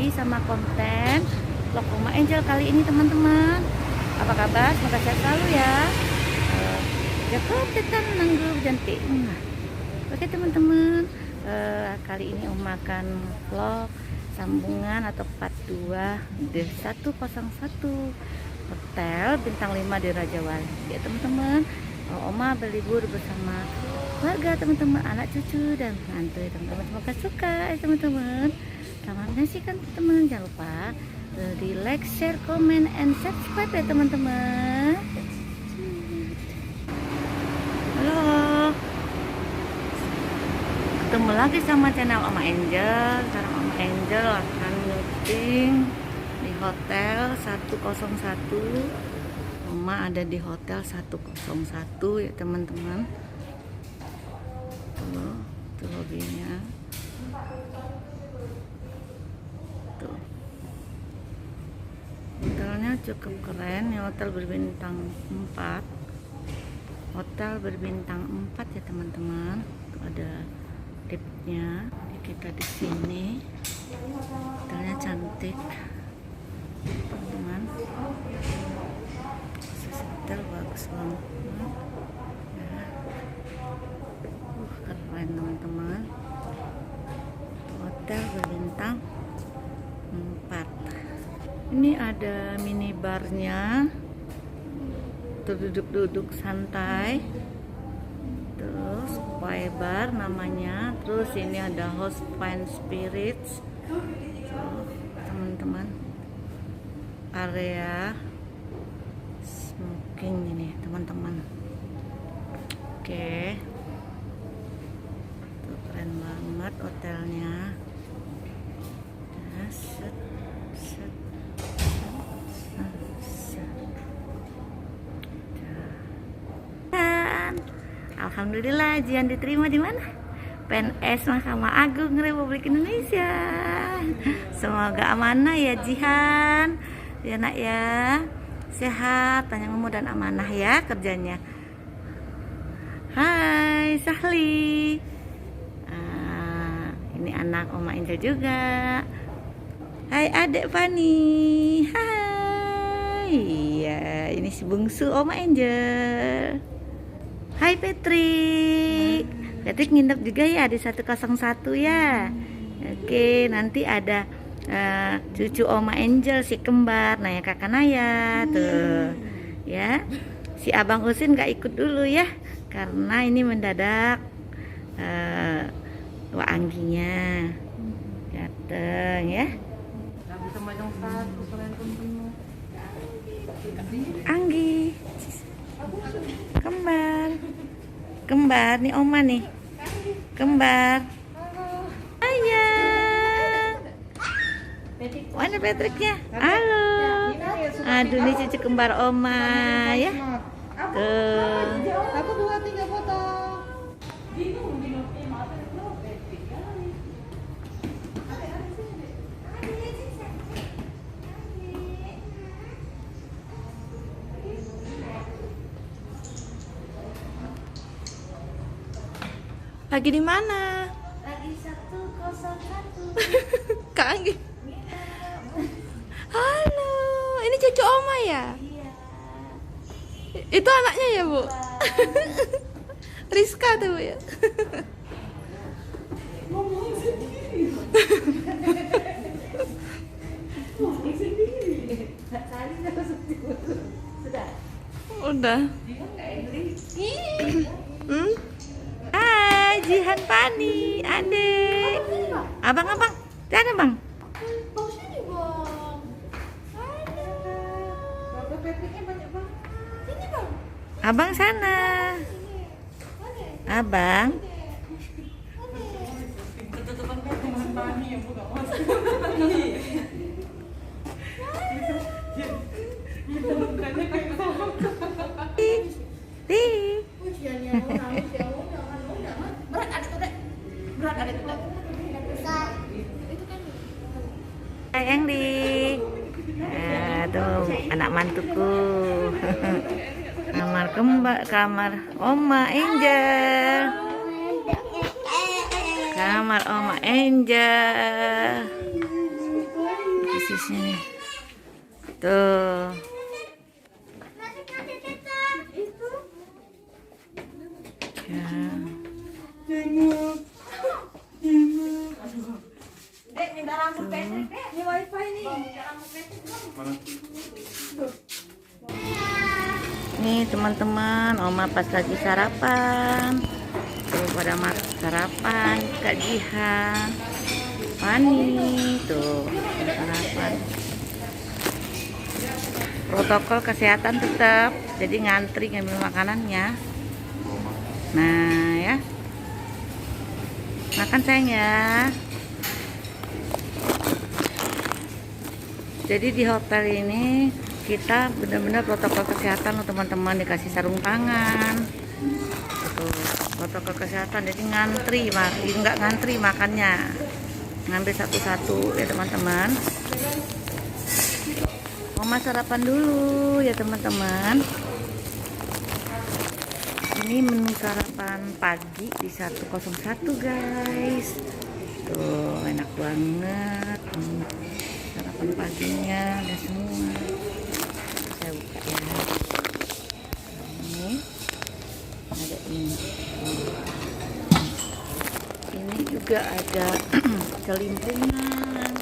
lagi sama konten vlog Oma Angel kali ini teman-teman. Apa kabar? Semoga sehat selalu ya. Jakarta kan nanggung cantik. Oke teman-teman, kali ini Oma akan vlog sambungan atau part 2 di 101 Hotel Bintang 5 di Raja Wali ya teman-teman. Oma berlibur bersama keluarga teman-teman, anak cucu dan menantu teman-teman. Semoga suka ya teman-teman. Selamat menyaksikan teman-teman. Jangan lupa di like, share, comment, and subscribe ya teman-teman. Halo, ketemu lagi sama channel Oma Angel. Sekarang Oma Angel akan meeting di hotel 101. Oma ada di hotel 101 ya teman-teman. Tuh lobbynya. Tuh. Hotelnya cukup keren ya, hotel berbintang 4. Hotel berbintang 4 ya teman-teman. Tuh ada liftnya. Kita di sini. Hotelnya cantik. Teman-teman. Hotel bagus banget ya. Keren teman-teman. Hotel berbintang 4. Ini ada minibarnya, duduk-duduk santai. Terus Pie Bar namanya. Terus ini ada Host Fine Spirits. Teman-teman, area smoking ini teman-teman. Oke, tuh keren banget hotelnya. Set, set, set. Dan alhamdulillah Jihan diterima di mana? PNS Mahkamah Agung Republik Indonesia. Semoga amanah ya Jihan. Ya nak ya, sehat, panjang umur dan amanah ya kerjanya. Hai Sahli, ini anak Oma Angel juga. Hai adek Fani. Hai, iya ini si bungsu Oma Angel. Hai Patrick. Patrick nginep juga ya di 101 ya. Oke, nanti ada cucu Oma Angel si kembar Naya kakak Naya tuh ya. Si Abang Usin gak ikut dulu ya karena ini mendadak Wak Angginya dateng ya. Anggi kembar nih Oma nih kembar. Mana Patricknya? Halo. Aduh nih cucu kembar Oma ya. Tuh. 1, 2, 3 foto. Lagi di mana? Lagi 101. Kak Anggi. Halo, ini cucu Oma ya? Iya. Itu anaknya ya Bu? Rizka tuh Bu ya? Ngomong sendiri. Sudah. Udah. Hai Jihan Pani, adik. Abang. Jangan bang. Abang sana. Abang. Sayang di. Tuh anak mantuku. Kamar Oma Angel. Kamar Oma Angel. sosisnya nih. Tuh. Ya. Dek, minta rambut pendek, Dek. Ini wifi nih. Minta rambut pendek. Nih teman-teman, Oma pas lagi sarapan. Tuh pada sarapan, Kak Jihan, Fani, tuh sarapan. Protokol kesehatan tetap, jadi ngantri ngambil makanannya. Nah ya, makan sayang ya. Jadi di hotel ini kita benar-benar protokol kesehatan loh teman-teman, dikasih sarung tangan. Tuh, protokol kesehatan, jadi ngantri, nggak ngantri makannya, ngambil satu-satu ya teman-teman. Oma sarapan dulu ya teman-teman. Ini menu sarapan pagi di 101 guys. Tuh enak banget. Sarapan paginya udah semua. Saya buka ya. Ini ada ini. Ini juga ada celimpungan.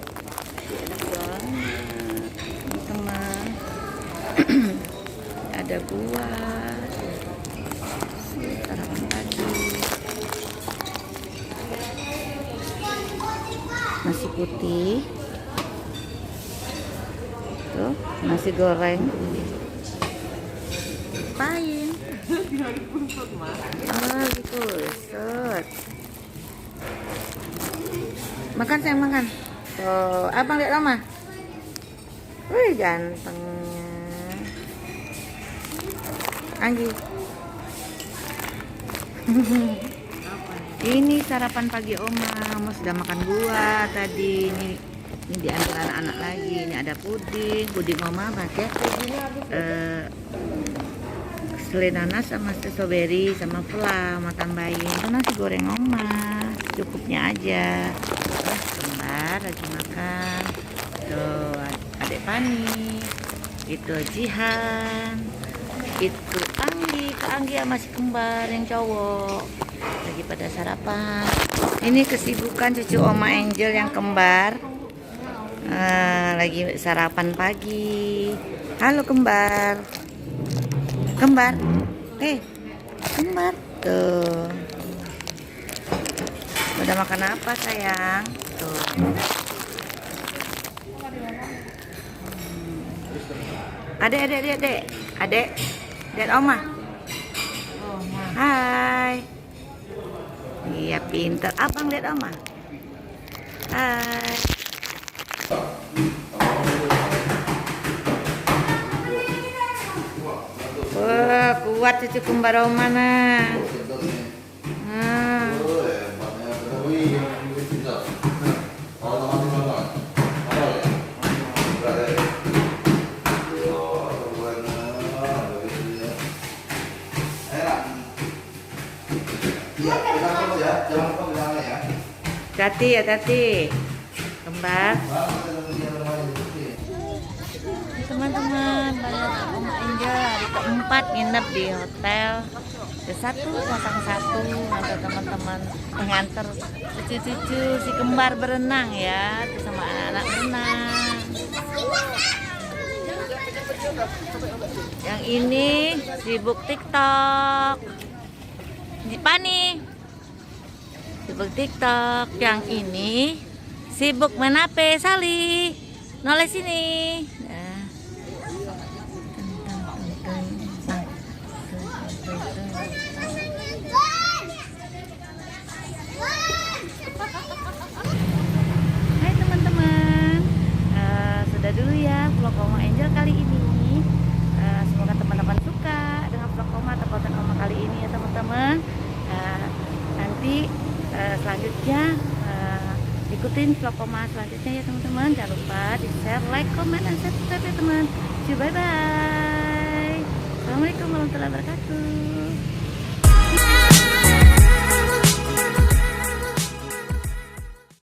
Enak banget teman-teman. Ada buah. Sarapan pagi. Nasi putih. Tuh, nasi goreng. Apain? Oh gitu, set. Makan sayang, makan. Tuh, abang lihat Rama. Wih, gantengnya. Anggi. Ini sarapan pagi Oma sudah makan buah tadi. Ini diambil anak-anak lagi. Ini ada puding Oma pakai selai nanas sama strawberry sama flan, sama tambahin itu nasi goreng Oma, cukupnya aja. Kembar lagi makan. Tuh adik Fani, itu Jihan, itu Anggi, Kak Anggi sama si kembar yang cowok lagi pada sarapan. Ini kesibukan cucu Oma Angel yang kembar, lagi sarapan pagi. Halo kembar, kembar, kembar tuh. Udah makan apa sayang? Tuh. Adek Oma. Hai. Iya pinter. Abang lihat Oma. Hai. Wah, kuat cucu kembar Oma nah. Hati ya tati kembar teman-teman. Banyak Oma Angel hari keempat nginep di hotel ke-1 pasang 1. Ada teman-teman nganter cucu-cucu si kembar berenang ya, terus sama anak-anak berenang. Yang ini sibuk TikTok. Pani sibuk TikTok, yang ini sibuk main HP. Sali, noleh sini. Nah. Hai teman-teman, sudah dulu ya vlog Oma Angel kali ini. Semoga teman-teman suka dengan vlog Oma atau konten Oma kali ini ya teman-teman. Nanti selanjutnya ikutin vlog Oma selanjutnya ya teman-teman. Jangan lupa di share, like, comment, dan subscribe ya teman. See you, bye bye. Assalamualaikum warahmatullahi wabarakatuh.